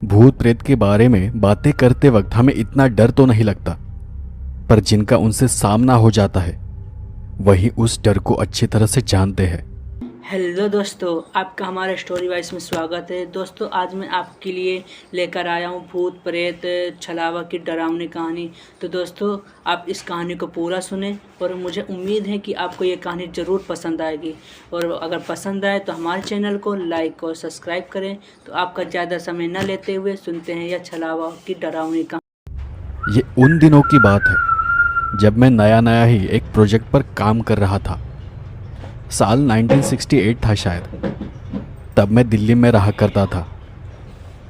भूत प्रेत के बारे में बातें करते वक्त हमें इतना डर तो नहीं लगता, पर जिनका उनसे सामना हो जाता है वही उस डर को अच्छी तरह से जानते हैं। हेलो दोस्तों, आपका हमारे स्टोरी वाइज में स्वागत है। दोस्तों, आज मैं आपके लिए लेकर आया हूँ भूत प्रेत छलावा की डरावनी कहानी। तो दोस्तों, आप इस कहानी को पूरा सुने और मुझे उम्मीद है कि आपको ये कहानी ज़रूर पसंद आएगी। और अगर पसंद आए तो हमारे चैनल को लाइक और सब्सक्राइब करें। तो आपका ज़्यादा समय न लेते हुए सुनते हैं यह छलावा की डरावनी कहानी। ये उन दिनों की बात है जब मैं नया नया ही एक प्रोजेक्ट पर काम कर रहा था। साल 1968 था शायद। तब मैं दिल्ली में रहा करता था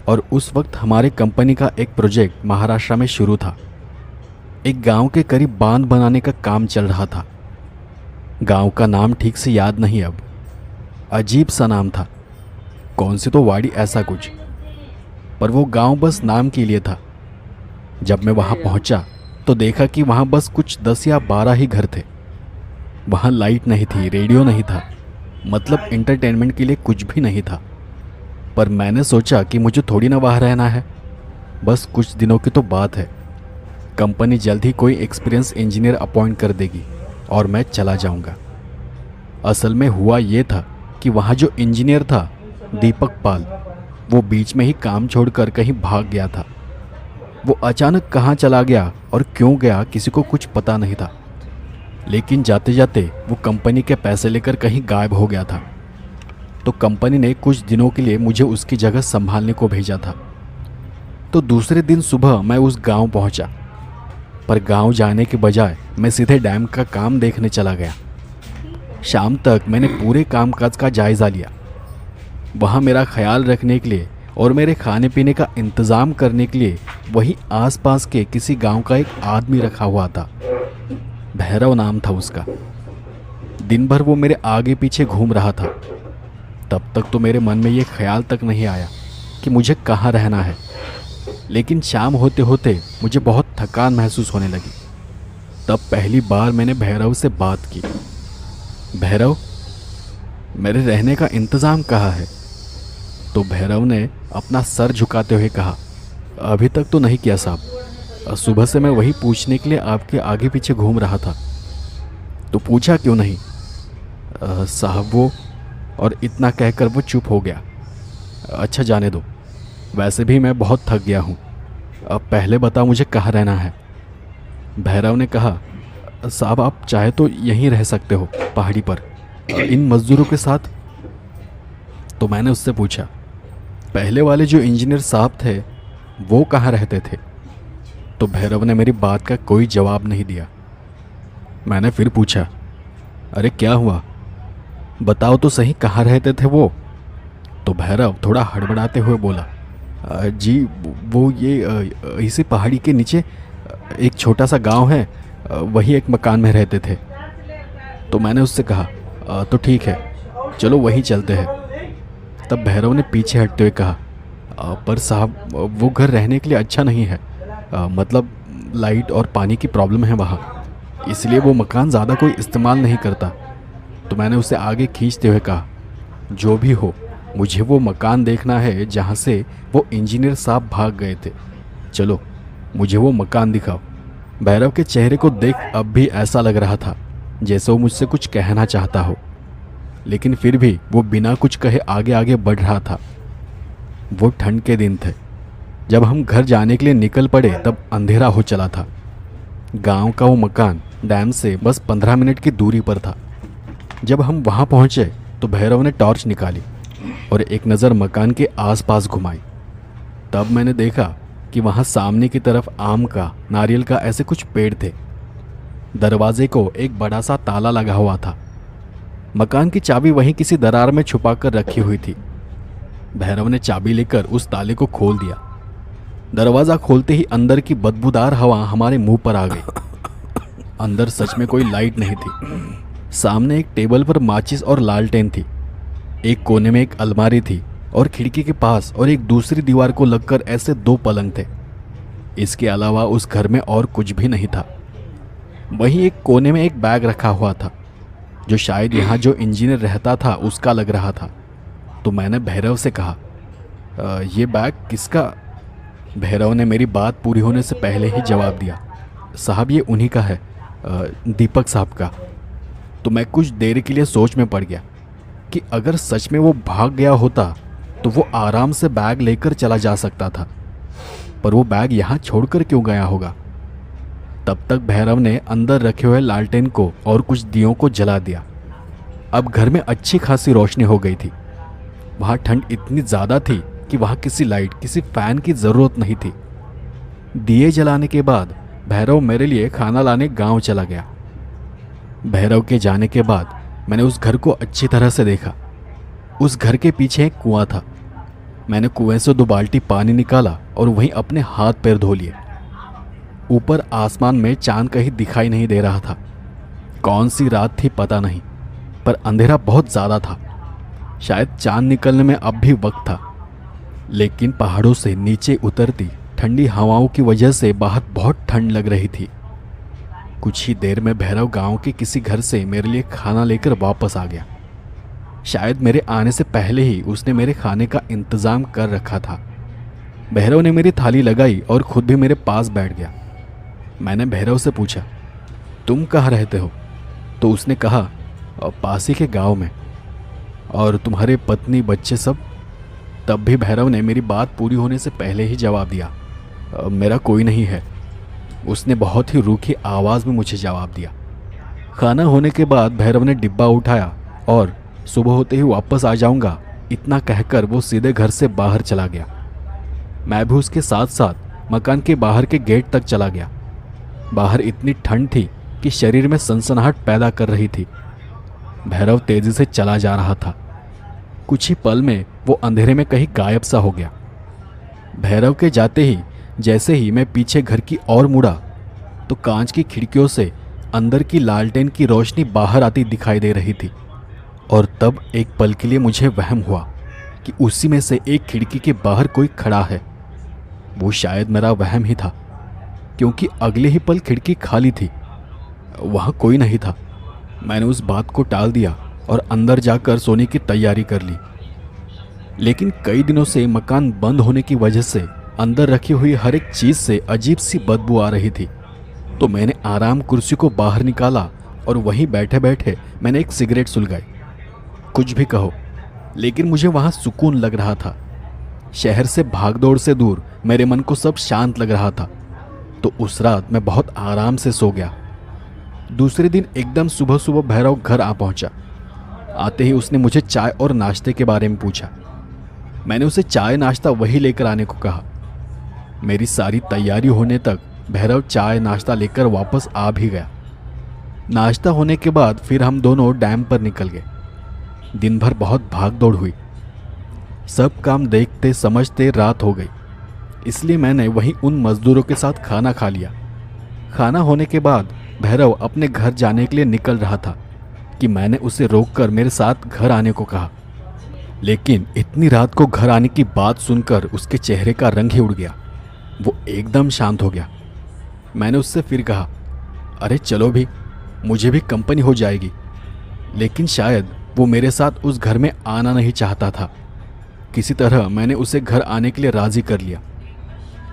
और उस वक्त हमारी कंपनी का एक प्रोजेक्ट महाराष्ट्र में शुरू था। एक गांव के करीब बांध बनाने का काम चल रहा था। गांव का नाम ठीक से याद नहीं, अब अजीब सा नाम था, कौन सी तो वाड़ी ऐसा कुछ, पर वो गांव बस नाम के लिए था। जब मैं वहां पहुंचा तो देखा कि वहां बस कुछ 10 या 12 ही घर थे। वहाँ लाइट नहीं थी, रेडियो नहीं था, मतलब एंटरटेनमेंट के लिए कुछ भी नहीं था। पर मैंने सोचा कि मुझे थोड़ी ना वहाँ रहना है, बस कुछ दिनों की तो बात है। कंपनी जल्द ही कोई एक्सपीरियंस इंजीनियर अपॉइंट कर देगी और मैं चला जाऊंगा। असल में हुआ ये था कि वहाँ जो इंजीनियर था दीपक पाल, वो बीच में ही काम छोड़कर कहीं भाग गया था। वो अचानक कहाँ चला गया और क्यों गया किसी को कुछ पता नहीं था, लेकिन जाते जाते वो कंपनी के पैसे लेकर कहीं गायब हो गया था। तो कंपनी ने कुछ दिनों के लिए मुझे उसकी जगह संभालने को भेजा था। तो दूसरे दिन सुबह मैं उस गांव पहुंचा, पर गांव जाने के बजाय मैं सीधे डैम का काम देखने चला गया। शाम तक मैंने पूरे कामकाज का जायज़ा लिया। वहाँ मेरा ख्याल रखने के लिए और मेरे खाने पीने का इंतज़ाम करने के लिए वहीं आसपास के किसी गांव का एक आदमी रखा हुआ था। भैरव नाम था उसका। दिन भर वो मेरे आगे पीछे घूम रहा था। तब तक तो मेरे मन में ये ख्याल तक नहीं आया कि मुझे कहाँ रहना है, लेकिन शाम होते होते मुझे बहुत थकान महसूस होने लगी। तब पहली बार मैंने भैरव से बात की। भैरव, मेरे रहने का इंतज़ाम कहाँ है? तो भैरव ने अपना सर झुकाते हुए कहा, अभी तक तो नहीं किया साहब, सुबह से मैं वही पूछने के लिए आपके आगे पीछे घूम रहा था। तो पूछा क्यों नहीं? साहब वो, और इतना कहकर वो चुप हो गया। अच्छा जाने दो, वैसे भी मैं बहुत थक गया हूँ। अब पहले बताओ मुझे कहाँ रहना है। भैरव ने कहा, साहब आप चाहे तो यहीं रह सकते हो, पहाड़ी पर, इन मज़दूरों के साथ। तो मैंने उससे पूछा, पहले वाले जो इंजीनियर साहब थे वो कहाँ रहते थे? तो भैरव ने मेरी बात का कोई जवाब नहीं दिया। मैंने फिर पूछा, अरे क्या हुआ, बताओ तो सही, कहाँ रहते थे वो? तो भैरव थोड़ा हड़बड़ाते हुए बोला, जी वो ये इसी पहाड़ी के नीचे एक छोटा सा गांव है, वही एक मकान में रहते थे। तो मैंने उससे कहा, तो ठीक है, चलो वहीं चलते हैं। तब भैरव ने पीछे हटते हुए कहा, पर साहब वो घर रहने के लिए अच्छा नहीं है, मतलब लाइट और पानी की प्रॉब्लम है वहाँ, इसलिए वो मकान ज़्यादा कोई इस्तेमाल नहीं करता। तो मैंने उसे आगे खींचते हुए कहा, जो भी हो, मुझे वो मकान देखना है जहाँ से वो इंजीनियर साहब भाग गए थे। चलो मुझे वो मकान दिखाओ। भैरव के चेहरे को देख अब भी ऐसा लग रहा था जैसे वो मुझसे कुछ कहना चाहता हो, लेकिन फिर भी वो बिना कुछ कहे आगे आगे बढ़ रहा था। वो ठंड के दिन थे। जब हम घर जाने के लिए निकल पड़े तब अंधेरा हो चला था। गांव का वो मकान डैम से बस 15 मिनट की दूरी पर था। जब हम वहां पहुंचे तो भैरव ने टॉर्च निकाली और एक नज़र मकान के आसपास घुमाई। तब मैंने देखा कि वहां सामने की तरफ आम का, नारियल का ऐसे कुछ पेड़ थे। दरवाजे को एक बड़ा सा ताला लगा हुआ था। मकान की चाबी वहीं किसी दरार में छुपा कर रखी हुई थी। भैरव ने चाबी लेकर उस ताले को खोल दिया। दरवाज़ा खोलते ही अंदर की बदबूदार हवा हमारे मुंह पर आ गई। अंदर सच में कोई लाइट नहीं थी। सामने एक टेबल पर माचिस और लालटेन थी। एक कोने में एक अलमारी थी और खिड़की के पास और एक दूसरी दीवार को लगकर ऐसे 2 पलंग थे। इसके अलावा उस घर में और कुछ भी नहीं था। वहीं एक कोने में एक बैग रखा हुआ था, जो शायद यहाँ जो इंजीनियर रहता था उसका लग रहा था। तो मैंने भैरव से कहा, ये बैग किसका? भैरव ने मेरी बात पूरी होने से पहले ही जवाब दिया, साहब ये उन्हीं का है, दीपक साहब का। तो मैं कुछ देर के लिए सोच में पड़ गया कि अगर सच में वो भाग गया होता तो वो आराम से बैग लेकर चला जा सकता था, पर वो बैग यहाँ छोड़कर क्यों गया होगा। तब तक भैरव ने अंदर रखे हुए लालटेन को और कुछ दियों को जला दिया। अब घर में अच्छी खासी रोशनी हो गई थी। वहाँ ठंड इतनी ज़्यादा थी कि वहाँ किसी लाइट, किसी फैन की ज़रूरत नहीं थी। दिए जलाने के बाद भैरव मेरे लिए खाना लाने गांव चला गया। भैरव के जाने के बाद मैंने उस घर को अच्छी तरह से देखा। उस घर के पीछे एक कुआं था। मैंने कुएं से 2 बाल्टी पानी निकाला और वहीं अपने हाथ पैर धो लिए। ऊपर आसमान में चांद कहीं दिखाई नहीं दे रहा था। कौन सी रात थी पता नहीं, पर अंधेरा बहुत ज़्यादा था। शायद चांद निकलने में अब भी वक्त था, लेकिन पहाड़ों से नीचे उतरती ठंडी हवाओं की वजह से बाहर बहुत ठंड लग रही थी। कुछ ही देर में भैरव गांव के किसी घर से मेरे लिए खाना लेकर वापस आ गया। शायद मेरे आने से पहले ही उसने मेरे खाने का इंतज़ाम कर रखा था। भैरव ने मेरी थाली लगाई और खुद भी मेरे पास बैठ गया। मैंने भैरव से पूछा, तुम कहाँ रहते हो? तो उसने कहा, पास ही के गाँव में। और तुम्हारे पत्नी बच्चे सब? तब भी भैरव ने मेरी बात पूरी होने से पहले ही जवाब दिया, मेरा कोई नहीं है। उसने बहुत ही रूखी आवाज़ में मुझे जवाब दिया। खाना होने के बाद भैरव ने डिब्बा उठाया और सुबह होते ही वापस आ जाऊंगा इतना कहकर वो सीधे घर से बाहर चला गया। मैं भी उसके साथ साथ मकान के बाहर के गेट तक चला गया। बाहर इतनी ठंड थी कि शरीर में सनसनाहट पैदा कर रही थी। भैरव तेजी से चला जा रहा था। कुछ ही पल में वो अंधेरे में कहीं गायब सा हो गया। भैरव के जाते ही जैसे ही मैं पीछे घर की ओर मुड़ा तो कांच की खिड़कियों से अंदर की लालटेन की रोशनी बाहर आती दिखाई दे रही थी। और तब एक पल के लिए मुझे वहम हुआ कि उसी में से एक खिड़की के बाहर कोई खड़ा है। वो शायद मेरा वहम ही था, क्योंकि अगले ही पल खिड़की खाली थी, वहाँ कोई नहीं था। मैंने उस बात को टाल दिया और अंदर जाकर सोने की तैयारी कर ली। लेकिन कई दिनों से मकान बंद होने की वजह से अंदर रखी हुई हर एक चीज़ से अजीब सी बदबू आ रही थी। तो मैंने आराम कुर्सी को बाहर निकाला और वहीं बैठे बैठे मैंने एक सिगरेट सुलगाई। कुछ भी कहो, लेकिन मुझे वहाँ सुकून लग रहा था। शहर से भागदौड़ से दूर मेरे मन को सब शांत लग रहा था। तो उस रात मैं बहुत आराम से सो गया। दूसरे दिन एकदम सुबह सुबह भैरव घर आ पहुंचा। आते ही उसने मुझे चाय और नाश्ते के बारे में पूछा। मैंने उसे चाय नाश्ता वही लेकर आने को कहा। मेरी सारी तैयारी होने तक भैरव चाय नाश्ता लेकर वापस आ भी गया। नाश्ता होने के बाद फिर हम दोनों डैम पर निकल गए। दिन भर बहुत भाग दौड़ हुई। सब काम देखते समझते रात हो गई, इसलिए मैंने वहीं उन मजदूरों के साथ खाना खा लिया। खाना होने के बाद भैरव अपने घर जाने के लिए निकल रहा था कि मैंने उसे रोककर मेरे साथ घर आने को कहा। लेकिन इतनी रात को घर आने की बात सुनकर उसके चेहरे का रंग ही उड़ गया। वो एकदम शांत हो गया। मैंने उससे फिर कहा, अरे चलो भी, मुझे भी कंपनी हो जाएगी। लेकिन शायद वो मेरे साथ उस घर में आना नहीं चाहता था। किसी तरह मैंने उसे घर आने के लिए राज़ी कर लिया।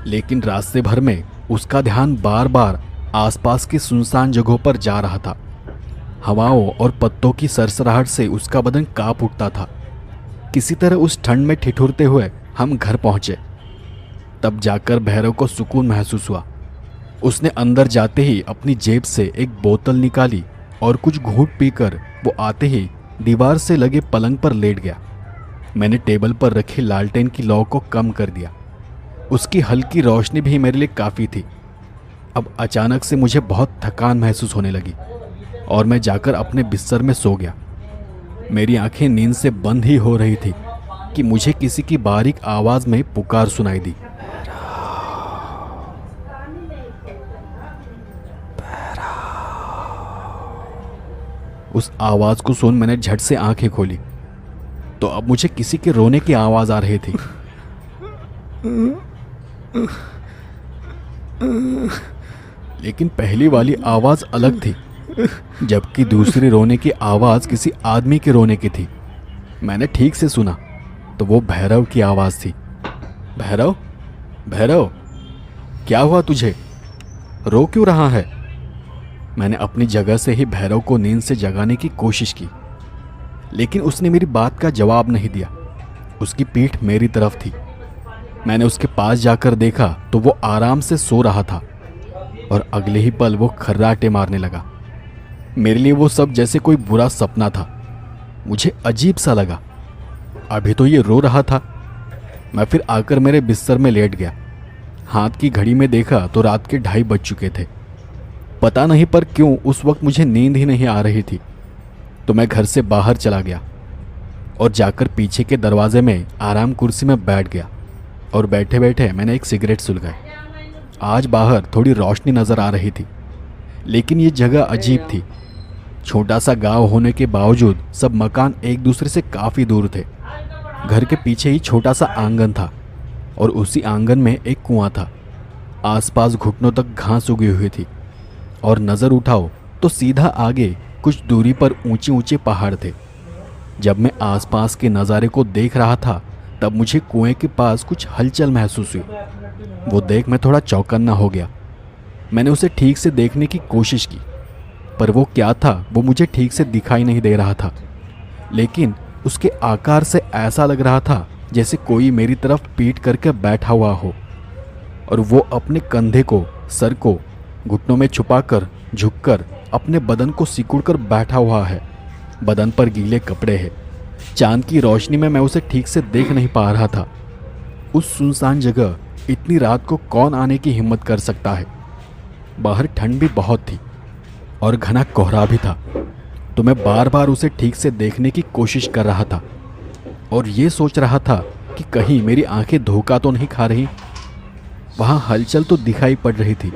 लेकिन रास्ते भर में उसका ध्यान बार बार आसपास की सुनसान जगहों पर जा रहा था। हवाओं और पत्तों की सरसराहट से उसका बदन कांप उठता था। किसी तरह उस ठंड में ठिठुरते हुए हम घर पहुंचे। तब जाकर भैरव को सुकून महसूस हुआ। उसने अंदर जाते ही अपनी जेब से एक बोतल निकाली और कुछ घूंट पीकर वो आते ही दीवार से लगे पलंग पर लेट गया। मैंने टेबल पर रखी लालटेन की लौ को कम कर दिया। उसकी हल्की रोशनी भी मेरे लिए काफ़ी थी। अब अचानक से मुझे बहुत थकान महसूस होने लगी और मैं जाकर अपने बिस्तर में सो गया। मेरी आंखें नींद से बंद ही हो रही थी कि मुझे किसी की बारीक आवाज़ में पुकार सुनाई दी। उस आवाज़ को सुन मैंने झट से आंखें खोली तो अब मुझे किसी के रोने की आवाज़ आ रही थी। लेकिन पहली वाली आवाज़ अलग थी, जबकि दूसरी रोने की आवाज़ किसी आदमी के रोने की थी। मैंने ठीक से सुना तो वो भैरव की आवाज़ थी। भैरव, भैरव, क्या हुआ तुझे? रो क्यों रहा है? मैंने अपनी जगह से ही भैरव को नींद से जगाने की कोशिश की, लेकिन उसने मेरी बात का जवाब नहीं दिया। उसकी पीठ मेरी तरफ थी। मैंने उसके पास जाकर देखा तो वो आराम से सो रहा था और अगले ही पल वो खर्राटे मारने लगा। मेरे लिए वो सब जैसे कोई बुरा सपना था। मुझे अजीब सा लगा। अभी तो ये रो रहा था। मैं फिर आकर मेरे बिस्तर में लेट गया। हाथ की घड़ी में देखा तो रात के 2:30 बज चुके थे। पता नहीं पर क्यों उस वक्त मुझे नींद ही नहीं आ रही थी। तो मैं घर से बाहर चला गया और जाकर पीछे के दरवाजे में आराम कुर्सी में बैठ गया और बैठे बैठे मैंने एक सिगरेट सुलगाई। आज बाहर थोड़ी रोशनी नज़र आ रही थी, लेकिन ये जगह अजीब थी। छोटा सा गांव होने के बावजूद सब मकान एक दूसरे से काफ़ी दूर थे। घर के पीछे ही छोटा सा आंगन था और उसी आंगन में एक कुआं था। आसपास घुटनों तक घास उगी हुई थी और नज़र उठाओ तो सीधा आगे कुछ दूरी पर ऊंचे ऊंचे पहाड़ थे। जब मैं आसपास के नज़ारे को देख रहा था तब मुझे कुएं के पास कुछ हलचल महसूस हुई। वो देख मैं थोड़ा चौकन्ना हो गया। मैंने उसे ठीक से देखने की कोशिश की, पर वो क्या था वो मुझे ठीक से दिखाई नहीं दे रहा था। लेकिन उसके आकार से ऐसा लग रहा था जैसे कोई मेरी तरफ पीठ करके बैठा हुआ हो और वो अपने कंधे को, सर को घुटनों में छुपाकर झुककर अपने बदन को सिकुड़कर बैठा हुआ है। बदन पर गीले कपड़े हैं। चांद की रोशनी में मैं उसे ठीक से देख नहीं पा रहा था। उस सुनसान जगह इतनी रात को कौन आने की हिम्मत कर सकता है? बाहर ठंड भी बहुत थी और घना कोहरा भी था। तो मैं बार बार उसे ठीक से देखने की कोशिश कर रहा था और ये सोच रहा था कि कहीं मेरी आंखें धोखा तो नहीं खा रही। वहाँ हलचल तो दिखाई पड़ रही थी,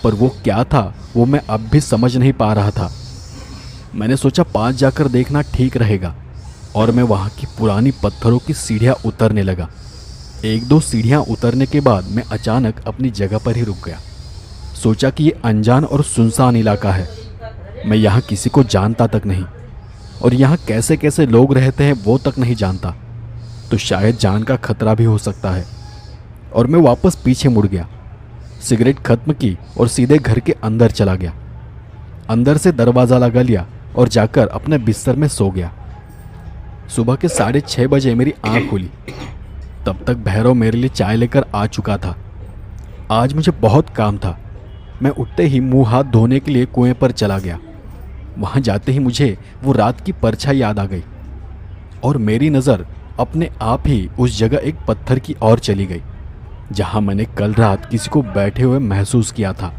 पर वो क्या था वो मैं अब भी समझ नहीं पा रहा था। मैंने सोचा पास जाकर देखना ठीक रहेगा और मैं वहाँ की पुरानी पत्थरों की सीढ़ियाँ उतरने लगा। 1-2 सीढ़ियाँ उतरने के बाद मैं अचानक अपनी जगह पर ही रुक गया। सोचा कि ये अनजान और सुनसान इलाका है। मैं यहाँ किसी को जानता तक नहीं और यहाँ कैसे कैसे लोग रहते हैं वो तक नहीं जानता, तो शायद जान का खतरा भी हो सकता है। और मैं वापस पीछे मुड़ गया, सिगरेट खत्म की और सीधे घर के अंदर चला गया। अंदर से दरवाज़ा लगा लिया और जाकर अपने बिस्तर में सो गया। सुबह के 6:30 बजे मेरी आँख खुली। तब तक भैरव मेरे लिए चाय लेकर आ चुका था। आज मुझे बहुत काम था। मैं उठते ही मुंह हाथ धोने के लिए कुएं पर चला गया। वहाँ जाते ही मुझे वो रात की परछाई याद आ गई और मेरी नज़र अपने आप ही उस जगह एक पत्थर की ओर चली गई जहाँ मैंने कल रात किसी को बैठे हुए महसूस किया था।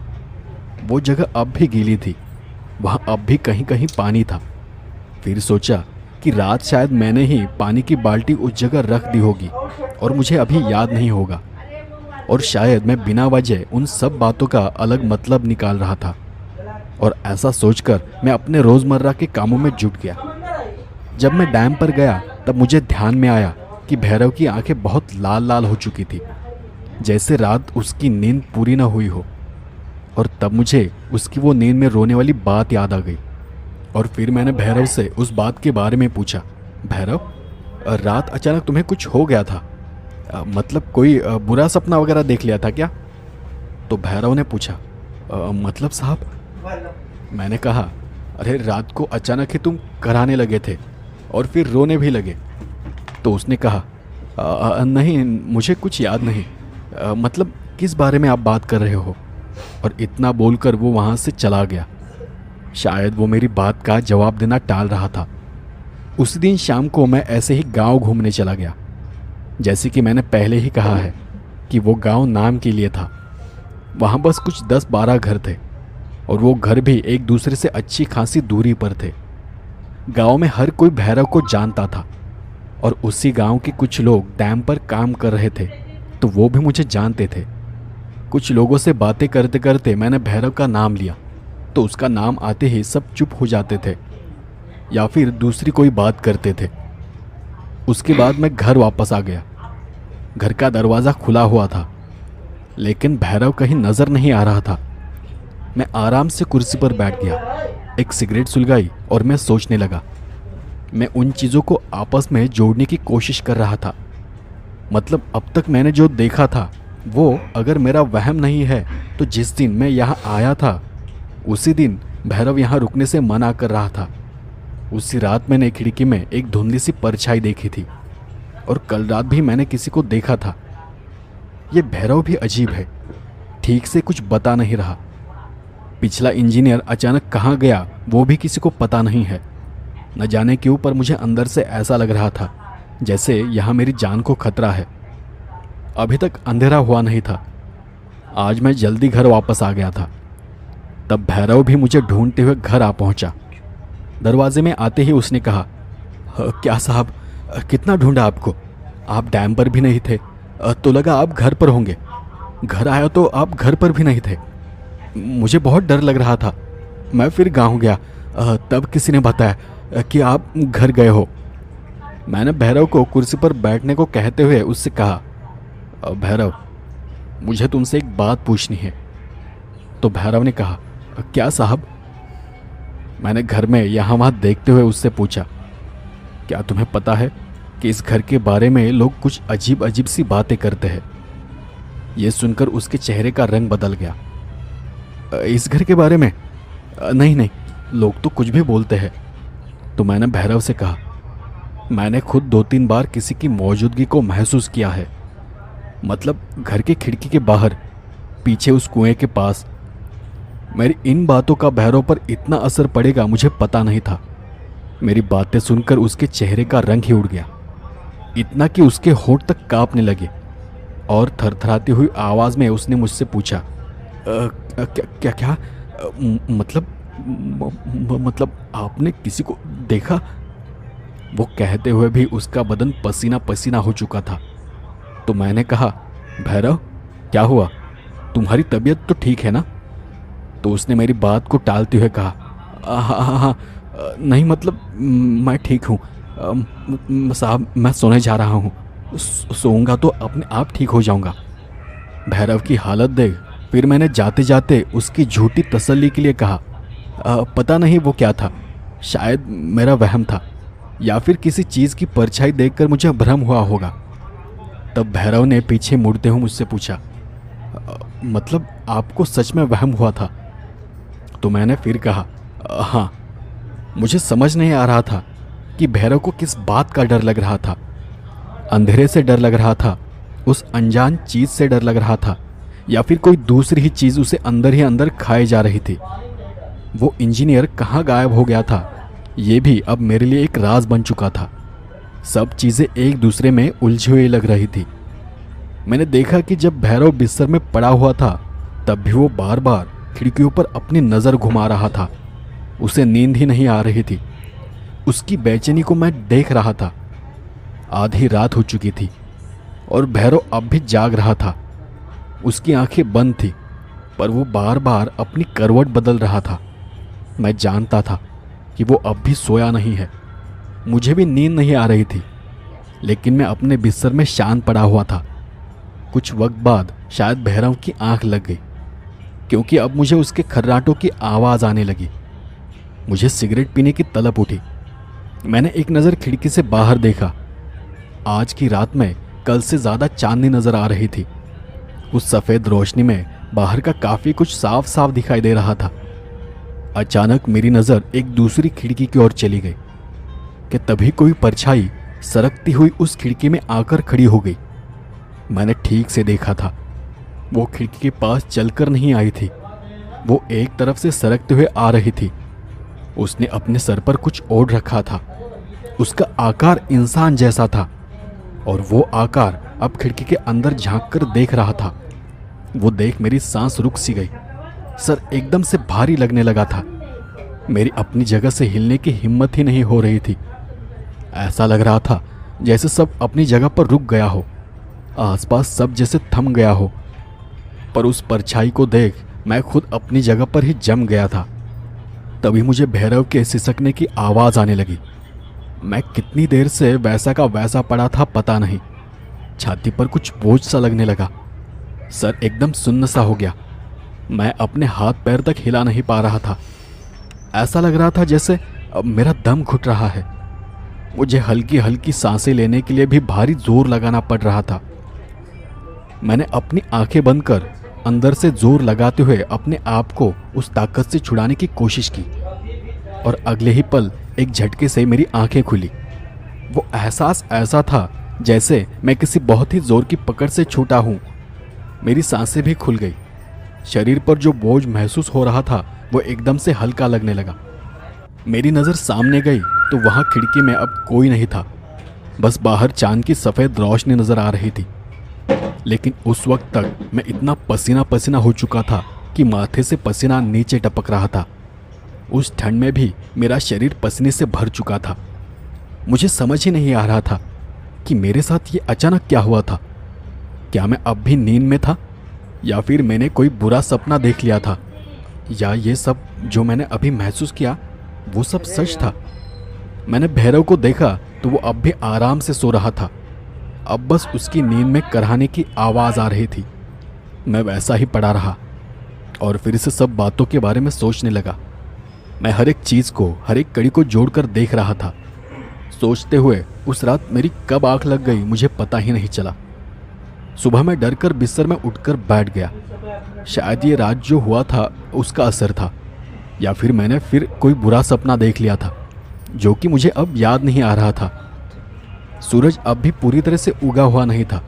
वो जगह अब भी गीली थी, वहाँ अब भी कहीं कहीं पानी था। फिर सोचा कि रात शायद मैंने ही पानी की बाल्टी उस जगह रख दी होगी और मुझे अभी याद नहीं होगा, और शायद मैं बिना वजह उन सब बातों का अलग मतलब निकाल रहा था। और ऐसा सोचकर मैं अपने रोज़मर्रा के कामों में जुट गया। जब मैं डैम पर गया तब मुझे ध्यान में आया कि भैरव की आंखें बहुत लाल लाल हो चुकी थी, जैसे रात उसकी नींद पूरी न हुई हो। और तब मुझे उसकी वो नींद में रोने वाली बात याद आ गई और फिर मैंने भैरव से उस बात के बारे में पूछा, भैरव, रात अचानक तुम्हें कुछ हो गया था? मतलब कोई बुरा सपना वगैरह देख लिया था क्या? तो भैरव ने पूछा, मतलब साहब? मैंने कहा, अरे रात को अचानक ही तुम कराने लगे थे और फिर रोने भी लगे। तो उसने कहा, नहीं मुझे कुछ याद नहीं, मतलब किस बारे में आप बात कर रहे हो? और इतना बोलकर वो वहाँ से चला गया। शायद वो मेरी बात का जवाब देना टाल रहा था। उसी दिन शाम को मैं ऐसे ही गांव घूमने चला गया। जैसे कि मैंने पहले ही कहा है कि वो गांव नाम के लिए था। वहाँ बस कुछ 10-12 घर थे और वो घर भी एक दूसरे से अच्छी खासी दूरी पर थे। गांव में हर कोई भैरव को जानता था और उसी गांव के कुछ लोग डैम पर काम कर रहे थे, तो वो भी मुझे जानते थे। कुछ लोगों से बातें करते करते मैंने भैरव का नाम लिया, तो उसका नाम आते ही सब चुप हो जाते थे या फिर दूसरी कोई बात करते थे। उसके बाद मैं घर वापस आ गया। घर का दरवाज़ा खुला हुआ था, लेकिन भैरव कहीं नज़र नहीं आ रहा था। मैं आराम से कुर्सी पर बैठ गया, एक सिगरेट सुलगाई और मैं सोचने लगा। मैं उन चीज़ों को आपस में जोड़ने की कोशिश कर रहा था। मतलब अब तक मैंने जो देखा था वो अगर मेरा वहम नहीं है तो जिस दिन मैं यहाँ आया था उसी दिन भैरव यहाँ रुकने से मना कर रहा था। उसी रात मैंने खिड़की में एक धुंधली सी परछाई देखी थी और कल रात भी मैंने किसी को देखा था। ये भैरव भी अजीब है, ठीक से कुछ बता नहीं रहा। पिछला इंजीनियर अचानक कहाँ गया वो भी किसी को पता नहीं है। न जाने क्यों पर मुझे अंदर से ऐसा लग रहा था जैसे यहाँ मेरी जान को खतरा है। अभी तक अंधेरा हुआ नहीं था। आज मैं जल्दी घर वापस आ गया था। तब भैरव भी मुझे ढूंढते हुए घर आ पहुंचा। दरवाजे में आते ही उसने कहा, क्या साहब, कितना ढूंढा आपको, आप डैम पर भी नहीं थे तो लगा आप घर पर होंगे। घर आया तो आप घर पर भी नहीं थे। मुझे बहुत डर लग रहा था। मैं फिर गांव गया, तब किसी ने बताया कि आप घर गए हो। मैंने भैरव को कुर्सी पर बैठने को कहते हुए उससे कहा, भैरव, मुझे तुमसे एक बात पूछनी है। तो भैरव ने कहा, क्या साहब? मैंने घर में यहाँ वहाँ देखते हुए उससे पूछा, क्या तुम्हें पता है कि इस घर के बारे में लोग कुछ अजीब अजीब सी बातें करते हैं? यह सुनकर उसके चेहरे का रंग बदल गया। इस घर के बारे में? नहीं नहीं, लोग तो कुछ भी बोलते हैं। तो मैंने भैरव से कहा, मैंने खुद 2-3 बार किसी की मौजूदगी को महसूस किया है। मतलब घर के खिड़की के बाहर, पीछे उस कुएं के पास। मेरी इन बातों का भैरव पर इतना असर पड़ेगा मुझे पता नहीं था। मेरी बातें सुनकर उसके चेहरे का रंग ही उड़ गया, इतना कि उसके होंठ तक कांपने लगे और थरथराती हुई आवाज में उसने मुझसे पूछा, क्या क्या मतलब आपने किसी को देखा? वो कहते हुए भी उसका बदन पसीना पसीना हो चुका था। तो मैंने कहा, भैरव, क्या हुआ? तुम्हारी तबीयत तो ठीक है ना? तो उसने मेरी बात को टालते हुए कहा, हाँ, नहीं, मतलब मैं ठीक हूँ साहब, मैं सोने जा रहा हूँ। सोऊंगा तो अपने आप ठीक हो जाऊंगा। भैरव की हालत देख फिर मैंने जाते जाते उसकी झूठी तसल्ली के लिए कहा, पता नहीं वो क्या था, शायद मेरा वहम था या फिर किसी चीज़ की परछाई देखकर मुझे भ्रम हुआ होगा। तब भैरव ने पीछे मुड़ते हुए मुझसे पूछा, मतलब आपको सच में वहम हुआ था? तो मैंने फिर कहा, हाँ। मुझे समझ नहीं आ रहा था कि भैरव को किस बात का डर लग रहा था। अंधेरे से डर लग रहा था, उस अनजान चीज से डर लग रहा था, या फिर कोई दूसरी ही चीज उसे अंदर ही अंदर खाए जा रही थी। वो इंजीनियर कहाँ गायब हो गया था, ये भी अब मेरे लिए एक राज बन चुका था। सब चीजें एक दूसरे में उलझी हुई लग रही थी। मैंने देखा कि जब भैरव बिस्तर में पड़ा हुआ था तब भी वो बार बार खिड़कियों पर अपनी नज़र घुमा रहा था। उसे नींद ही नहीं आ रही थी। उसकी बेचैनी को मैं देख रहा था। आधी रात हो चुकी थी और भैरव अब भी जाग रहा था। उसकी आंखें बंद थी पर वो बार बार अपनी करवट बदल रहा था। मैं जानता था कि वो अब भी सोया नहीं है। मुझे भी नींद नहीं आ रही थी, लेकिन मैं अपने बिस्तर में शांत पड़ा हुआ था। कुछ वक्त बाद शायद भैरव की आंख लग गई, क्योंकि अब मुझे उसके खर्राटों की आवाज़ आने लगी। मुझे सिगरेट पीने की तलब उठी। मैंने एक नज़र खिड़की से बाहर देखा। आज की रात में कल से ज़्यादा चांदनी नज़र आ रही थी। उस सफ़ेद रोशनी में बाहर का काफ़ी कुछ साफ साफ दिखाई दे रहा था। अचानक मेरी नज़र एक दूसरी खिड़की की ओर चली गई कि तभी कोई परछाई सरकती हुई उस खिड़की में आकर खड़ी हो गई। मैंने ठीक से देखा था, वो खिड़की के पास चलकर नहीं आई थी, वो एक तरफ से सरकते हुए आ रही थी। उसने अपने सर पर कुछ ओढ़ रखा था। उसका आकार इंसान जैसा था और वो आकार अब खिड़की के अंदर झांक कर देख रहा था। वो देख मेरी सांस रुक सी गई। सर एकदम से भारी लगने लगा था। मेरी अपनी जगह से हिलने की हिम्मत ही नहीं हो रही थी। ऐसा लग रहा था जैसे सब अपनी जगह पर रुक गया हो, आसपास सब जैसे थम गया हो। पर उस परछाई को देख मैं खुद अपनी जगह पर ही जम गया था। तभी मुझे भैरव के सिसकने की आवाज़ आने लगी। मैं कितनी देर से वैसा का वैसा पड़ा था पता नहीं। छाती पर कुछ बोझ सा लगने लगा। सर एकदम सुन्न सा हो गया। मैं अपने हाथ पैर तक हिला नहीं पा रहा था। ऐसा लग रहा था जैसे अब मेरा दम घुट रहा है। मुझे हल्की हल्की सांसें लेने के लिए भी भारी जोर लगाना पड़ रहा था। मैंने अपनी आंखें बंद कर अंदर से जोर लगाते हुए अपने आप को उस ताकत से छुड़ाने की कोशिश की, और अगले ही पल एक झटके से मेरी आंखें खुली। वो एहसास ऐसा था जैसे मैं किसी बहुत ही जोर की पकड़ से छूटा हूँ। मेरी सांसें भी खुल गई। शरीर पर जो बोझ महसूस हो रहा था वो एकदम से हल्का लगने लगा। मेरी नज़र सामने गई तो वहाँ खिड़की में अब कोई नहीं था, बस बाहर चांद की सफ़ेद रोशनी नज़र आ रही थी। लेकिन उस वक्त तक मैं इतना पसीना पसीना हो चुका था कि माथे से पसीना नीचे टपक रहा था। उस ठंड में भी मेरा शरीर पसीने से भर चुका था। मुझे समझ ही नहीं आ रहा था कि मेरे साथ ये अचानक क्या हुआ था। क्या मैं अब भी नींद में था, या फिर मैंने कोई बुरा सपना देख लिया था, या ये सब जो मैंने अभी महसूस किया वो सब सच था। मैंने भैरव को देखा तो वो अब भी आराम से सो रहा था। अब बस उसकी नींद में कराहने की आवाज़ आ रही थी। मैं वैसा ही पड़ा रहा और फिर से सब बातों के बारे में सोचने लगा। मैं हर एक चीज़ को, हर एक कड़ी को जोड़कर देख रहा था। सोचते हुए उस रात मेरी कब आंख लग गई मुझे पता ही नहीं चला। सुबह मैं डरकर बिस्तर में उठकर बैठ गया। शायद ये रात जो हुआ था उसका असर था, या फिर मैंने फिर कोई बुरा सपना देख लिया था जो कि मुझे अब याद नहीं आ रहा था। सूरज अब भी पूरी तरह से उगा हुआ नहीं था,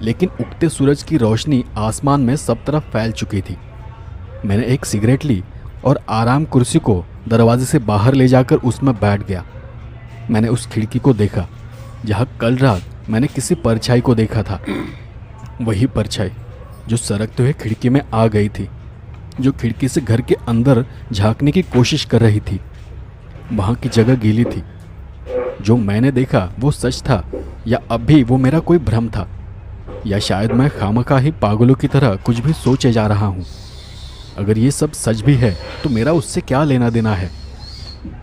लेकिन उगते सूरज की रोशनी आसमान में सब तरफ फैल चुकी थी। मैंने एक सिगरेट ली और आराम कुर्सी को दरवाजे से बाहर ले जाकर उसमें बैठ गया। मैंने उस खिड़की को देखा जहाँ कल रात मैंने किसी परछाई को देखा था। वही परछाई जो सरकते हुए खिड़की में आ गई थी, जो खिड़की से घर के अंदर झांकने की कोशिश कर रही थी। वहाँ की जगह गीली थी। जो मैंने देखा वो सच था, या अब भी वो मेरा कोई भ्रम था, या शायद मैं खामखा ही पागलों की तरह कुछ भी सोचे जा रहा हूँ। अगर ये सब सच भी है तो मेरा उससे क्या लेना देना है।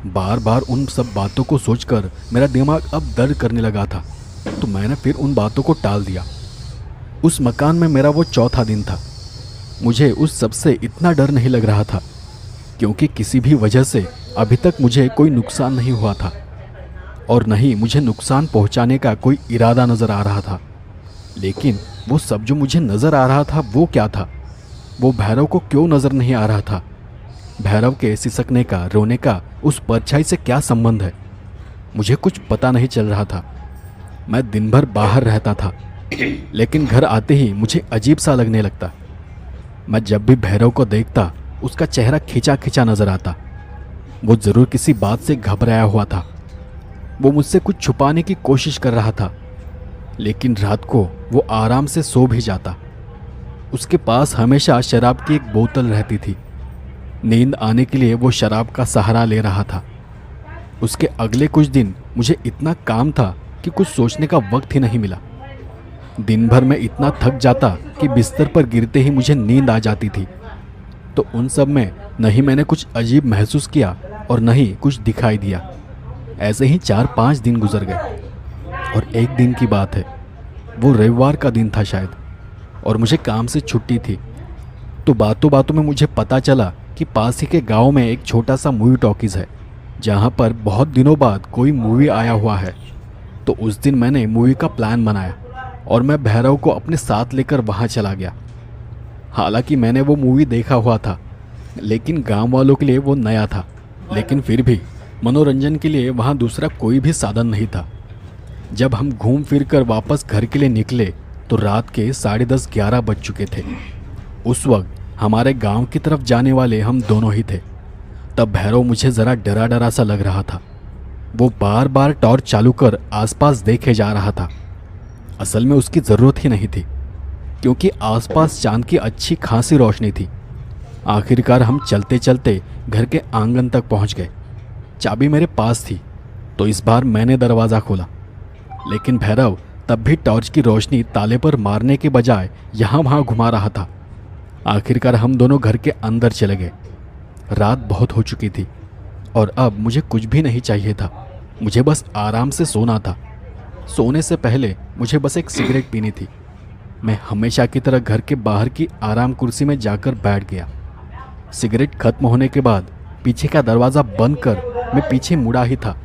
बार बार उन सब बातों को सोचकर मेरा दिमाग अब दर्द करने लगा था, तो मैंने फिर उन बातों को टाल दिया। उस मकान में मेरा वो चौथा दिन था। मुझे उस सब से इतना डर नहीं लग रहा था, क्योंकि किसी भी वजह से अभी तक मुझे कोई नुकसान नहीं हुआ था, और नहीं मुझे नुकसान पहुंचाने का कोई इरादा नज़र आ रहा था। लेकिन वो सब जो मुझे नज़र आ रहा था वो क्या था? वो भैरव को क्यों नज़र नहीं आ रहा था? भैरव के सिसकने का, रोने का उस परछाई से क्या संबंध है? मुझे कुछ पता नहीं चल रहा था। मैं दिन भर बाहर रहता था, लेकिन घर आते ही मुझे अजीब सा लगने लगता। मैं जब भी भैरव को देखता उसका चेहरा खिंचा खिंचा नज़र आता। वो ज़रूर किसी बात से घबराया हुआ था। वो मुझसे कुछ छुपाने की कोशिश कर रहा था, लेकिन रात को वो आराम से सो भी जाता। उसके पास हमेशा शराब की एक बोतल रहती थी। नींद आने के लिए वो शराब का सहारा ले रहा था। उसके अगले कुछ दिन मुझे इतना काम था कि कुछ सोचने का वक्त ही नहीं मिला। दिन भर मैं इतना थक जाता कि बिस्तर पर गिरते ही मुझे नींद आ जाती थी। तो उन सब में न ही मैंने कुछ अजीब महसूस किया और न ही कुछ दिखाई दिया। ऐसे ही 4-5 दिन गुजर गए, और एक दिन की बात है, वो रविवार का दिन था शायद, और मुझे काम से छुट्टी थी। तो बातों बातों में मुझे पता चला कि पास ही के गांव में एक छोटा सा मूवी टॉकीज़ है, जहां पर बहुत दिनों बाद कोई मूवी आया हुआ है। तो उस दिन मैंने मूवी का प्लान बनाया और मैं भैरव को अपने साथ लेकर वहां चला गया। हालांकि मैंने वो मूवी देखा हुआ था, लेकिन गांव वालों के लिए वो नया था। लेकिन फिर भी मनोरंजन के लिए वहाँ दूसरा कोई भी साधन नहीं था। जब हम घूम फिर कर वापस घर के लिए निकले तो रात के 10:30-11 बज चुके थे। उस वक्त हमारे गांव की तरफ जाने वाले हम दोनों ही थे। तब भैरव मुझे ज़रा डरा डरा सा लग रहा था। वो बार बार टॉर्च चालू कर आसपास देखे जा रहा था। असल में उसकी ज़रूरत ही नहीं थी, क्योंकि आसपास चांद की अच्छी खासी रोशनी थी। आखिरकार हम चलते चलते घर के आंगन तक पहुंच गए। चाबी मेरे पास थी, तो इस बार मैंने दरवाज़ा खोला, लेकिन भैरव तब भी टॉर्च की रोशनी ताले पर मारने के बजाय यहाँ वहाँ घुमा रहा था। आखिरकार हम दोनों घर के अंदर चले गए। रात बहुत हो चुकी थी और अब मुझे कुछ भी नहीं चाहिए था। मुझे बस आराम से सोना था। सोने से पहले मुझे बस एक सिगरेट पीनी थी। मैं हमेशा की तरह घर के बाहर की आराम कुर्सी में जाकर बैठ गया। सिगरेट खत्म होने के बाद पीछे का दरवाज़ा बंद कर मैं पीछे मुड़ा ही था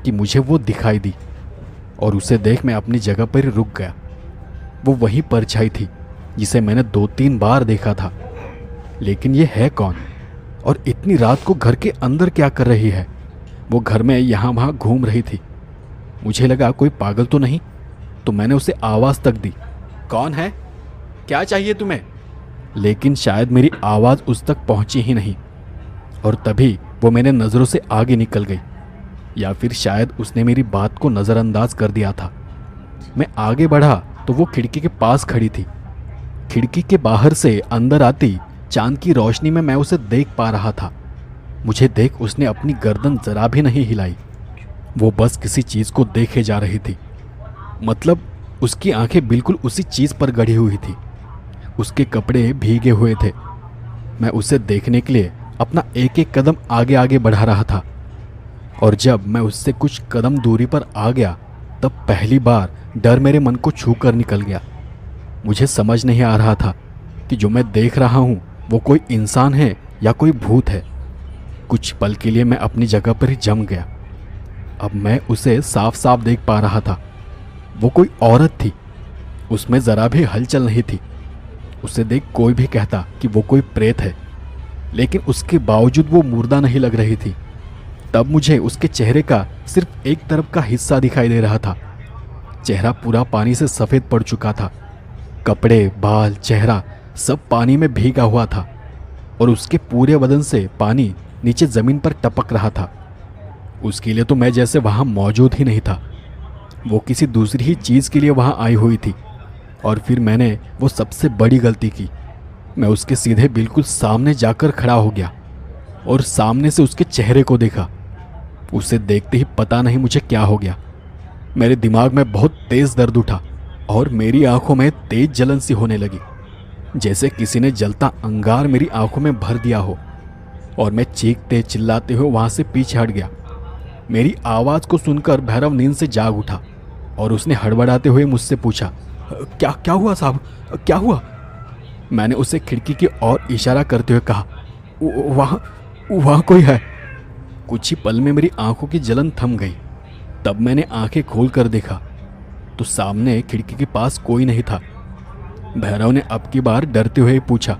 कि मुझे वो दिखाई दी, और उसे देख मैं अपनी जगह पर रुक गया। वो वही परछाई थी जिसे मैंने 2-3 बार देखा था। लेकिन ये है कौन और इतनी रात को घर के अंदर क्या कर रही है? वो घर में यहाँ वहाँ घूम रही थी। मुझे लगा कोई पागल तो नहीं, तो मैंने उसे आवाज़ तक दी, कौन है, क्या चाहिए तुम्हें? लेकिन शायद मेरी आवाज़ उस तक पहुंची ही नहीं और तभी वो मेरे नज़रों से आगे निकल गई, या फिर शायद उसने मेरी बात को नज़रअंदाज कर दिया था। मैं आगे बढ़ा तो वो खिड़की के पास खड़ी थी। खिड़की के बाहर से अंदर आती चांद की रोशनी में मैं उसे देख पा रहा था। मुझे देख उसने अपनी गर्दन जरा भी नहीं हिलाई। वो बस किसी चीज़ को देखे जा रही थी। मतलब उसकी आंखें बिल्कुल उसी चीज़ पर गड़ी हुई थी। उसके कपड़े भीगे हुए थे। मैं उसे देखने के लिए अपना एक एक कदम आगे आगे बढ़ा रहा था और जब मैं उससे कुछ कदम दूरी पर आ गया तब पहली बार डर मेरे मन को छू कर निकल गया। मुझे समझ नहीं आ रहा था कि जो मैं देख रहा हूँ वो कोई इंसान है या कोई भूत है। कुछ पल के लिए मैं अपनी जगह पर ही जम गया। अब मैं उसे साफ साफ देख पा रहा था। वो कोई औरत थी, उसमें ज़रा भी हलचल नहीं थी। उसे देख कोई भी कहता कि वो कोई प्रेत है, लेकिन उसके बावजूद वो मुर्दा नहीं लग रही थी। तब मुझे उसके चेहरे का सिर्फ एक तरफ का हिस्सा दिखाई दे रहा था। चेहरा पूरा पानी से सफ़ेद पड़ चुका था। कपड़े, बाल, चेहरा सब पानी में भीगा हुआ था और उसके पूरे बदन से पानी नीचे ज़मीन पर टपक रहा था। उसके लिए तो मैं जैसे वहाँ मौजूद ही नहीं था। वो किसी दूसरी ही चीज़ के लिए वहाँ आई हुई थी। और फिर मैंने वो सबसे बड़ी गलती की। मैं उसके सीधे बिल्कुल सामने जाकर खड़ा हो गया और सामने से उसके चेहरे को देखा। उसे देखते ही पता नहीं मुझे क्या हो गया। मेरे दिमाग में बहुत तेज़ दर्द उठा और मेरी आंखों में तेज जलन सी होने लगी, जैसे किसी ने जलता अंगार मेरी आंखों में भर दिया हो। और मैं चीखते चिल्लाते हुए वहाँ से पीछे हट गया। मेरी आवाज़ को सुनकर भैरव नींद से जाग उठा और उसने हड़बड़ाते हुए मुझसे पूछा, क्या क्या हुआ साहब, क्या हुआ? मैंने उसे खिड़की की ओर इशारा करते हुए कहा, वहाँ कोई है। कुछ ही पल में मेरी आंखों की जलन थम गई। तब मैंने आंखें खोल कर देखा तो सामने खिड़की के पास कोई नहीं था। भैरव ने अब की बार डरते हुए पूछा,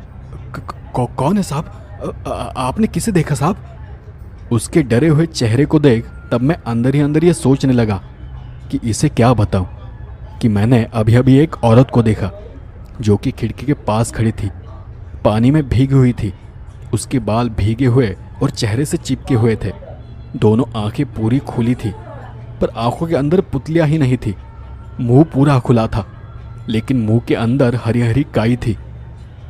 कौन है साहब? आपने किसे देखा साहब? उसके डरे हुए चेहरे को देख तब मैं अंदर ही अंदर ये सोचने लगा कि इसे क्या बताऊं कि मैंने अभी अभी एक औरत को देखा जो कि खिड़की के पास खड़ी थी, पानी में भीगी हुई थी। उसके बाल भीगे हुए और चेहरे से चिपके हुए थे। दोनों आंखें पूरी खुली थी पर आंखों के अंदर पुतलियां ही नहीं थी। मुंह पूरा खुला था लेकिन मुंह के अंदर हरी हरी काई थी,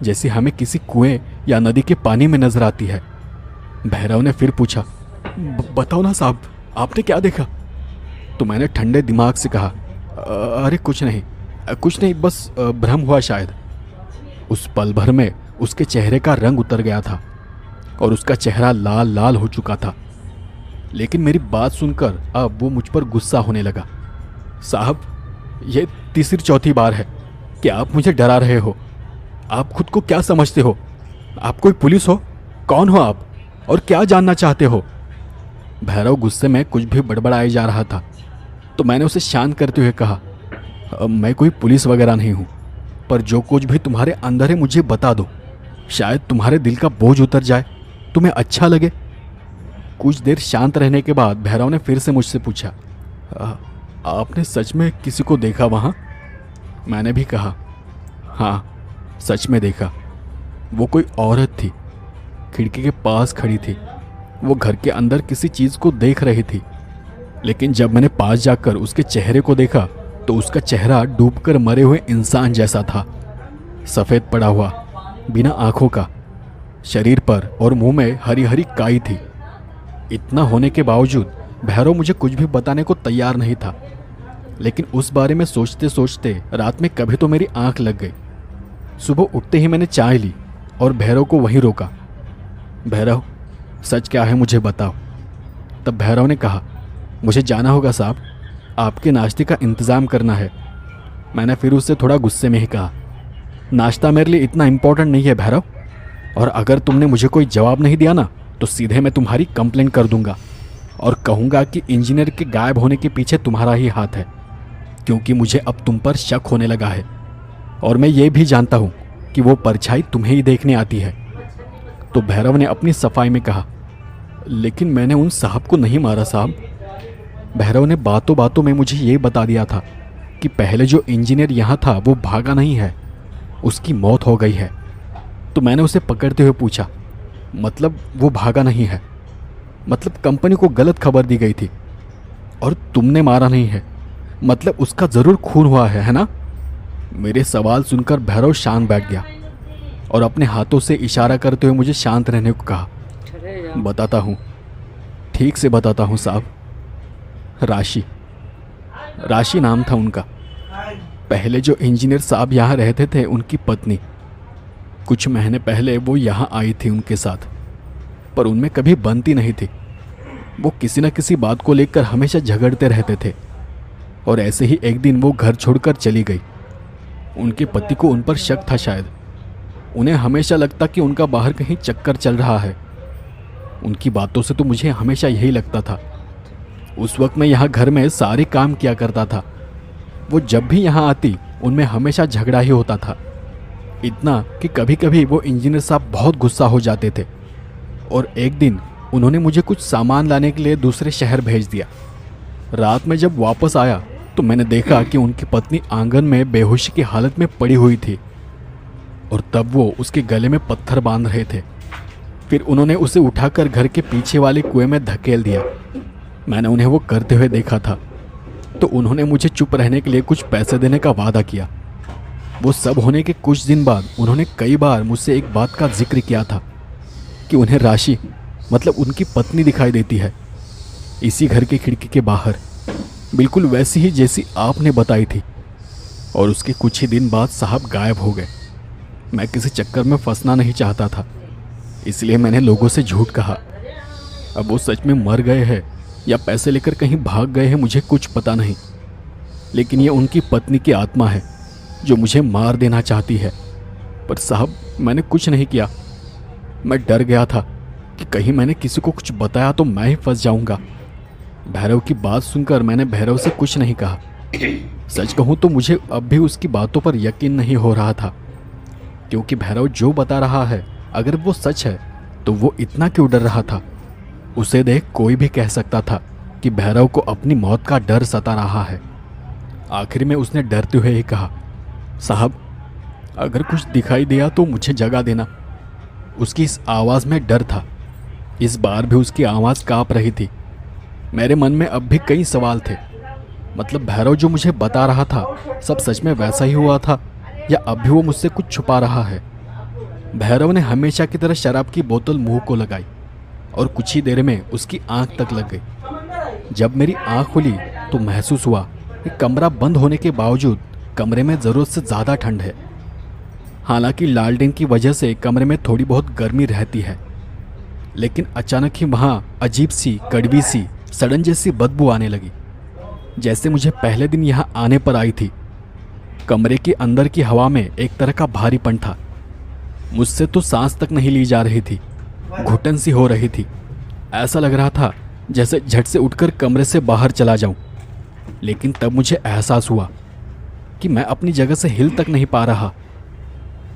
जैसे हमें किसी कुएं या नदी के पानी में नजर आती है। भैरव ने फिर पूछा, बताओ ना साहब, आपने क्या देखा? तो मैंने ठंडे दिमाग से कहा, अरे कुछ नहीं, बस भ्रम हुआ शायद। उस पल भर में उसके चेहरे का रंग उतर गया था और उसका चेहरा लाल लाल हो चुका था। लेकिन मेरी बात सुनकर अब वो मुझ पर गुस्सा होने लगा। साहब, ये तीसरी चौथी बार है कि आप मुझे डरा रहे हो। आप खुद को क्या समझते हो? आप कोई पुलिस हो? कौन हो आप और क्या जानना चाहते हो? भैरव गुस्से में कुछ भी बड़बड़ाए जा रहा था तो मैंने उसे शांत करते हुए कहा, मैं कोई पुलिस वगैरह नहीं हूँ, पर जो कुछ भी तुम्हारे अंदर है मुझे बता दो, शायद तुम्हारे दिल का बोझ उतर जाए, तुम्हें अच्छा लगे। कुछ देर शांत रहने के बाद भैरव ने फिर से मुझसे पूछा, आपने सच में किसी को देखा वहाँ? मैंने भी कहा, हाँ सच में देखा। वो कोई औरत थी, खिड़की के पास खड़ी थी। वो घर के अंदर किसी चीज़ को देख रही थी, लेकिन जब मैंने पास जाकर उसके चेहरे को देखा तो उसका चेहरा डूबकर मरे हुए इंसान जैसा था, सफ़ेद पड़ा हुआ, बिना आँखों का। शरीर पर और मुंह में हरी हरी काई थी। इतना होने के बावजूद भैरव मुझे कुछ भी बताने को तैयार नहीं था। लेकिन उस बारे में सोचते सोचते रात में कभी तो मेरी आंख लग गई। सुबह उठते ही मैंने चाय ली और भैरव को वहीं रोका। भैरव, सच क्या है मुझे बताओ। तब भैरव ने कहा, मुझे जाना होगा साहब, आपके नाश्ते का इंतज़ाम करना है। मैंने फिर उससे थोड़ा गुस्से में ही कहा, नाश्ता मेरे लिए इतना इम्पोर्टेंट नहीं है भैरव, और अगर तुमने मुझे कोई जवाब नहीं दिया ना तो सीधे मैं तुम्हारी कंप्लेंट कर दूंगा और कहूँगा कि इंजीनियर के गायब होने के पीछे तुम्हारा ही हाथ है, क्योंकि मुझे अब तुम पर शक होने लगा है। और मैं ये भी जानता हूँ कि वो परछाई तुम्हें ही देखने आती है। तो भैरव ने अपनी सफाई में कहा, लेकिन मैंने उन साहब को नहीं मारा साहब। भैरव ने बातों बातों में मुझे ये बता दिया था कि पहले जो इंजीनियर यहाँ था वो भागा नहीं है, उसकी मौत हो गई है। तो मैंने उसे पकड़ते हुए पूछा, मतलब वो भागा नहीं है? मतलब कंपनी को गलत खबर दी गई थी और तुमने मारा नहीं है, मतलब उसका ज़रूर खून हुआ है ना? मेरे सवाल सुनकर भैरव शांत बैठ गया और अपने हाथों से इशारा करते हुए मुझे शांत रहने को कहा। बताता हूँ, ठीक से बताता हूँ साहब। राशि नाम था उनका। पहले जो इंजीनियर साहब यहाँ रहते थे उनकी पत्नी, कुछ महीने पहले वो यहाँ आई थी उनके साथ, पर उनमें कभी बनती नहीं थी। वो किसी न किसी बात को लेकर हमेशा झगड़ते रहते थे और ऐसे ही एक दिन वो घर छोड़कर चली गई। उनके पति को उन पर शक था शायद। उन्हें हमेशा लगता कि उनका बाहर कहीं चक्कर चल रहा है। उनकी बातों से तो मुझे हमेशा यही लगता था। उस वक्त मैं यहाँ घर में सारे काम किया करता था। वो जब भी यहाँ आती उनमें हमेशा झगड़ा ही होता था, इतना कि कभी कभी वो इंजीनियर साहब बहुत गुस्सा हो जाते थे। और एक दिन उन्होंने मुझे कुछ सामान लाने के लिए दूसरे शहर भेज दिया। रात में जब वापस आया तो मैंने देखा कि उनकी पत्नी आंगन में बेहोशी की हालत में पड़ी हुई थी और तब वो उसके गले में पत्थर बांध रहे थे। फिर उन्होंने उसे उठाकर घर के पीछे वाले कुएं में धकेल दिया। मैंने उन्हें वो करते हुए देखा था तो उन्होंने मुझे चुप रहने के लिए कुछ पैसे देने का वादा किया। वो सब होने के कुछ दिन बाद उन्होंने कई बार मुझसे एक बात का जिक्र किया था कि उन्हें राशि, मतलब उनकी पत्नी, दिखाई देती है इसी घर की खिड़की के बाहर, बिल्कुल वैसी ही जैसी आपने बताई थी। और उसके कुछ ही दिन बाद साहब गायब हो गए। मैं किसी चक्कर में फंसना नहीं चाहता था, इसलिए मैंने लोगों से झूठ कहा। अब वो सच में मर गए हैं या पैसे लेकर कहीं भाग गए हैं मुझे कुछ पता नहीं, लेकिन ये उनकी पत्नी की आत्मा है जो मुझे मार देना चाहती है। पर साहब, मैंने कुछ नहीं किया। मैं डर गया था कि कहीं मैंने किसी को कुछ बताया तो मैं ही फंस जाऊंगा। भैरव की बात सुनकर मैंने भैरव से कुछ नहीं कहा। सच कहूँ तो मुझे अब भी उसकी बातों पर यकीन नहीं हो रहा था, क्योंकि भैरव जो बता रहा है अगर वो सच है तो वो इतना क्यों डर रहा था। उसे देख कोई भी कह सकता था कि भैरव को अपनी मौत का डर सता रहा है। आखिर में उसने डरते हुए ही कहा, साहब अगर कुछ दिखाई दिया तो मुझे जगा देना। उसकी इस आवाज़ में डर था। इस बार भी उसकी आवाज़ काँप रही थी। मेरे मन में अब भी कई सवाल थे। मतलब भैरव जो मुझे बता रहा था सब सच में वैसा ही हुआ था या अब भी वो मुझसे कुछ छुपा रहा है। भैरव ने हमेशा की तरह शराब की बोतल मुंह को लगाई और कुछ ही देर में उसकी आंख तक लग गई। जब मेरी आंख खुली तो महसूस हुआ कि कमरा बंद होने के बावजूद कमरे में ज़रूरत से ज़्यादा ठंड है। हालांकि लालटेन की वजह से कमरे में थोड़ी बहुत गर्मी रहती है, लेकिन अचानक ही वहाँ अजीब सी, कड़वी सी, सड़न जैसी बदबू आने लगी, जैसे मुझे पहले दिन यहाँ आने पर आई थी। कमरे के अंदर की हवा में एक तरह का भारीपन था। मुझसे तो सांस तक नहीं ली जा रही थी, घुटन सी हो रही थी। ऐसा लग रहा था जैसे झट से उठकर कमरे से बाहर चला जाऊं। लेकिन तब मुझे एहसास हुआ कि मैं अपनी जगह से हिल तक नहीं पा रहा।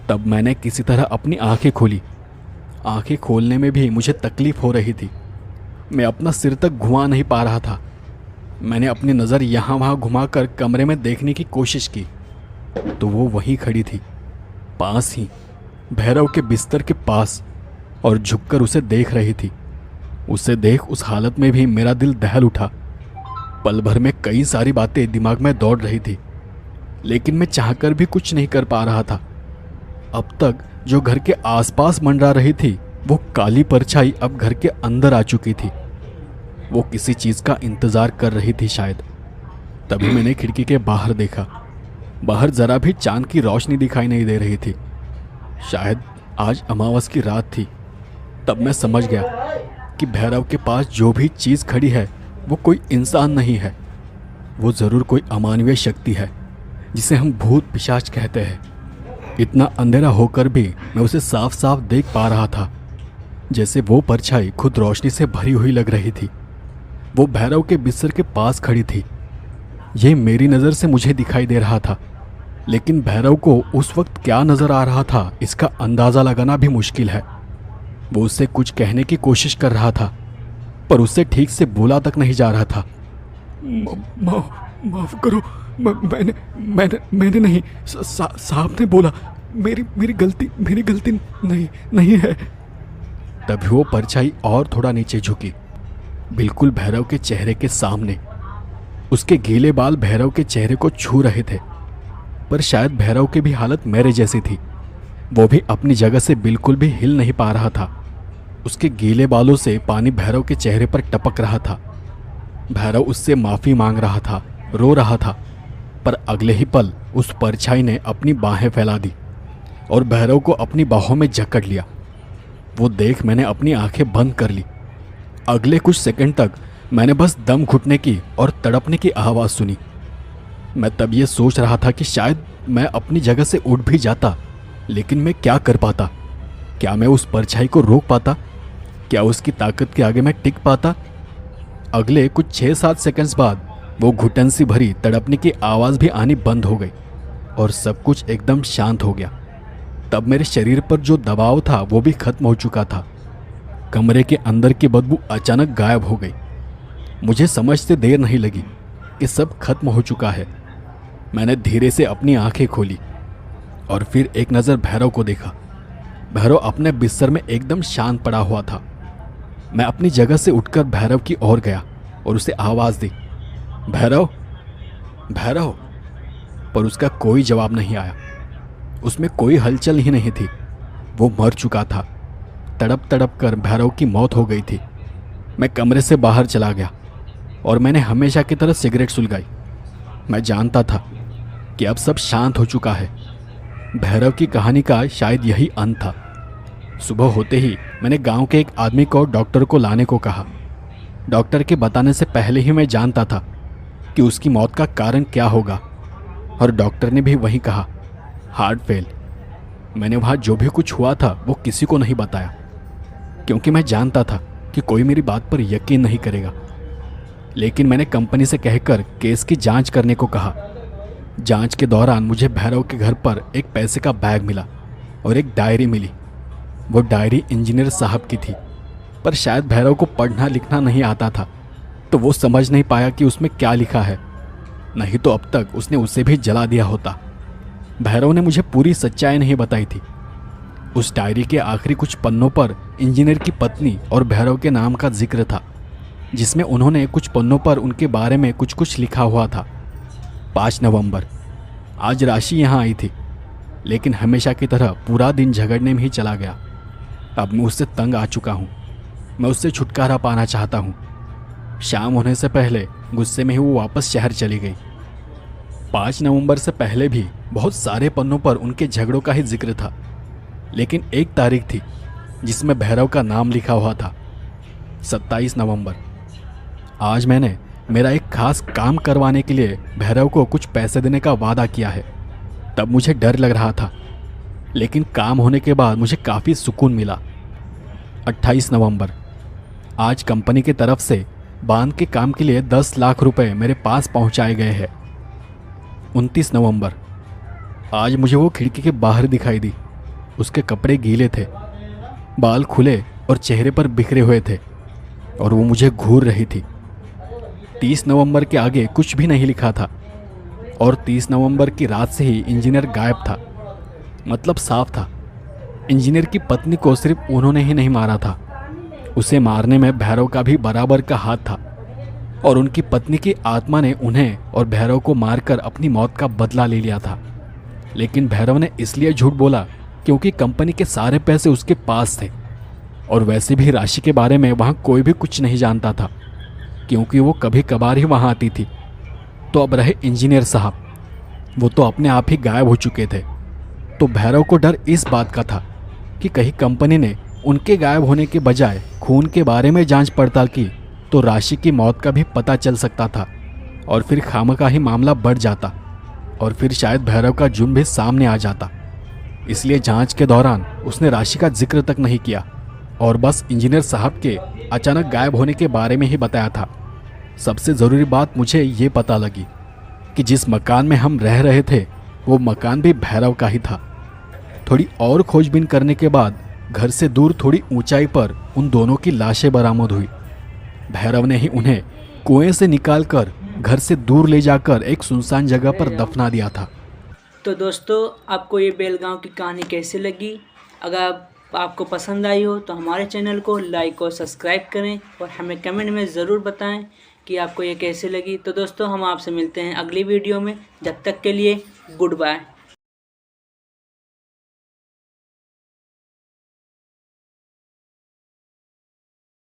तब मैंने किसी तरह अपनी आंखें खोली। आंखें खोलने में भी मुझे तकलीफ हो रही थी। मैं अपना सिर तक घुमा नहीं पा रहा था। मैंने अपनी नज़र यहाँ वहाँ घुमाकर कमरे में देखने की कोशिश की तो वो वहीं खड़ी थी, पास ही, भैरव के बिस्तर के पास, और झुककर उसे देख रही थी। उसे देख उस हालत में भी मेरा दिल दहल उठा। पल भर में कई सारी बातें दिमाग में दौड़ रही थी, लेकिन मैं चाहकर भी कुछ नहीं कर पा रहा था। अब तक जो घर के आसपास मंडरा रही थी वो काली परछाई अब घर के अंदर आ चुकी थी। वो किसी चीज़ का इंतज़ार कर रही थी शायद। तभी मैंने खिड़की के बाहर देखा। बाहर ज़रा भी चांद की रोशनी दिखाई नहीं दे रही थी। शायद आज अमावस की रात थी। तब मैं समझ गया कि भैरव के पास जो भी चीज़ खड़ी है वो कोई इंसान नहीं है। वो ज़रूर कोई अमानवीय शक्ति है जिसे हम भूत पिशाच कहते हैं। इतना अंधेरा होकर भी मैं उसे साफ साफ देख पा रहा था, जैसे वो परछाई खुद रोशनी से भरी हुई लग रही थी। वो भैरव के बिस्तर के पास खड़ी थी। ये मेरी नज़र से मुझे दिखाई दे रहा था। लेकिन भैरव को उस वक्त क्या नज़र आ रहा था इसका अंदाज़ा लगाना भी मुश्किल है। वो उससे कुछ कहने की कोशिश कर रहा था, पर उससे ठीक से बोला तक नहीं जा रहा था। माफ करो, मैंने नहीं, साहब ने बोला, मेरी गलती नहीं है। तभी वो परछाई और थोड़ा नीचे झुकी, बिल्कुल भैरव के चेहरे के सामने। उसके गीले बाल भैरव के चेहरे को छू रहे थे, पर शायद भैरव की भी हालत मेरे जैसी थी। वो भी अपनी जगह से बिल्कुल भी हिल नहीं पा रहा था। उसके गीले बालों से पानी भैरव के चेहरे पर टपक रहा था। भैरव उससे माफ़ी मांग रहा था, रो रहा था, पर अगले ही पल उस परछाई ने अपनी बाहें फैला दी और भैरव को अपनी बाहों में जकड़ लिया। वो देख मैंने अपनी आंखें बंद कर ली। अगले कुछ सेकंड तक मैंने बस दम घुटने की और तड़पने की आवाज़ सुनी। मैं तब ये सोच रहा था कि शायद मैं अपनी जगह से उठ भी जाता, लेकिन मैं क्या कर पाता? क्या मैं उस परछाई को रोक पाता? क्या उसकी ताकत के आगे मैं टिक पाता? अगले कुछ 6-7 सेकंड्स बाद वो घुटन सी भरी तड़पने की आवाज़ भी आनी बंद हो गई और सब कुछ एकदम शांत हो गया। तब मेरे शरीर पर जो दबाव था वो भी खत्म हो चुका था। कमरे के अंदर की बदबू अचानक गायब हो गई। मुझे समझते देर नहीं लगी कि सब खत्म हो चुका है। मैंने धीरे से अपनी आंखें खोली और फिर एक नज़र भैरव को देखा। भैरव अपने बिस्तर में एकदम शांत पड़ा हुआ था। मैं अपनी जगह से उठकर भैरव की ओर गया और उसे आवाज़ दी, भैरव, भैरव। पर उसका कोई जवाब नहीं आया। उसमें कोई हलचल ही नहीं थी। वो मर चुका था। तड़प तड़प कर भैरव की मौत हो गई थी। मैं कमरे से बाहर चला गया और मैंने हमेशा की तरह सिगरेट सुलगाई। मैं जानता था कि अब सब शांत हो चुका है। भैरव की कहानी का शायद यही अंत था। सुबह होते ही मैंने गांव के एक आदमी को डॉक्टर को लाने को कहा। डॉक्टर के बताने से पहले ही मैं जानता था कि उसकी मौत का कारण क्या होगा, और डॉक्टर ने भी वही कहा, हार्ट फेल। मैंने वहाँ जो भी कुछ हुआ था वो किसी को नहीं बताया, क्योंकि मैं जानता था कि कोई मेरी बात पर यकीन नहीं करेगा। लेकिन मैंने कंपनी से कहकर केस की जांच करने को कहा। जांच के दौरान मुझे भैरव के घर पर एक पैसे का बैग मिला और एक डायरी मिली। वो डायरी इंजीनियर साहब की थी, पर शायद भैरव को पढ़ना लिखना नहीं आता था, तो वो समझ नहीं पाया कि उसमें क्या लिखा है। नहीं तो अब तक उसने उसे भी जला दिया होता। भैरव ने मुझे पूरी सच्चाई नहीं बताई थी। उस डायरी के आखिरी कुछ पन्नों पर इंजीनियर की पत्नी और भैरव के नाम का जिक्र था, जिसमें उन्होंने कुछ पन्नों पर उनके बारे में कुछ कुछ लिखा हुआ था। 5 नवंबर। आज राशि यहाँ आई थी, लेकिन हमेशा की तरह पूरा दिन झगड़ने में ही चला गया। अब मैं उससे तंग आ चुका हूँ। मैं उससे छुटकारा पाना चाहता हूँ। शाम होने से पहले गुस्से में ही वो वापस शहर चली गई। 5 नवंबर से पहले भी बहुत सारे पन्नों पर उनके झगड़ों का ही जिक्र था, लेकिन एक तारीख थी जिसमें भैरव का नाम लिखा हुआ था, 27 नवंबर। आज मैंने मेरा एक खास काम करवाने के लिए भैरव को कुछ पैसे देने का वादा किया है। तब मुझे डर लग रहा था, लेकिन काम होने के बाद मुझे काफ़ी सुकून मिला। 28 नवंबर। आज कंपनी की तरफ से बांध के काम के लिए 10 लाख रुपए मेरे पास पहुंचाए गए हैं। 29 नवंबर। आज मुझे वो खिड़की के बाहर दिखाई दी। उसके कपड़े गीले थे, बाल खुले और चेहरे पर बिखरे हुए थे, और वो मुझे घूर रही थी। 30 नवंबर के आगे कुछ भी नहीं लिखा था, और 30 नवंबर की रात से ही इंजीनियर गायब था। मतलब साफ था, इंजीनियर की पत्नी को सिर्फ उन्होंने ही नहीं मारा था, उसे मारने में भैरव का भी बराबर का हाथ था, और उनकी पत्नी की आत्मा ने उन्हें और भैरव को मारकर अपनी मौत का बदला ले लिया था। लेकिन भैरव ने इसलिए झूठ बोला क्योंकि कंपनी के सारे पैसे उसके पास थे, और वैसे भी राशि के बारे में वहाँ कोई भी कुछ नहीं जानता था, क्योंकि वो कभी कभार ही वहाँ आती थी। तो अब रहे इंजीनियर साहब, वो तो अपने आप ही गायब हो चुके थे। तो भैरव को डर इस बात का था कि कहीं कंपनी ने उनके गायब होने के बजाय खून के बारे में जांच पड़ताल की तो राशि की मौत का भी पता चल सकता था, और फिर खामखा ही मामला बढ़ जाता, और फिर शायद भैरव का जुर्म भी सामने आ जाता। इसलिए जांच के दौरान उसने राशि का जिक्र तक नहीं किया, और बस इंजीनियर साहब के अचानक गायब होने के बारे में ही बताया था। सबसे ज़रूरी बात मुझे ये पता लगी कि जिस मकान में हम रह रहे थे वो मकान भी भैरव का ही था। थोड़ी और खोजबीन करने के बाद घर से दूर थोड़ी ऊंचाई पर उन दोनों की लाशें बरामद हुई। भैरव ने ही उन्हें कुएं से निकालकर घर से दूर ले जाकर एक सुनसान जगह पर दफना दिया था। तो दोस्तों, आपको ये बेलगांव की कहानी कैसी लगी? अगर आपको पसंद आई हो तो हमारे चैनल को लाइक और सब्सक्राइब करें और हमें कमेंट में ज़रूर बताएं कि आपको ये कैसी लगी। तो दोस्तों, हम आपसे मिलते हैं अगली वीडियो में। जब तक के लिए गुड बाय।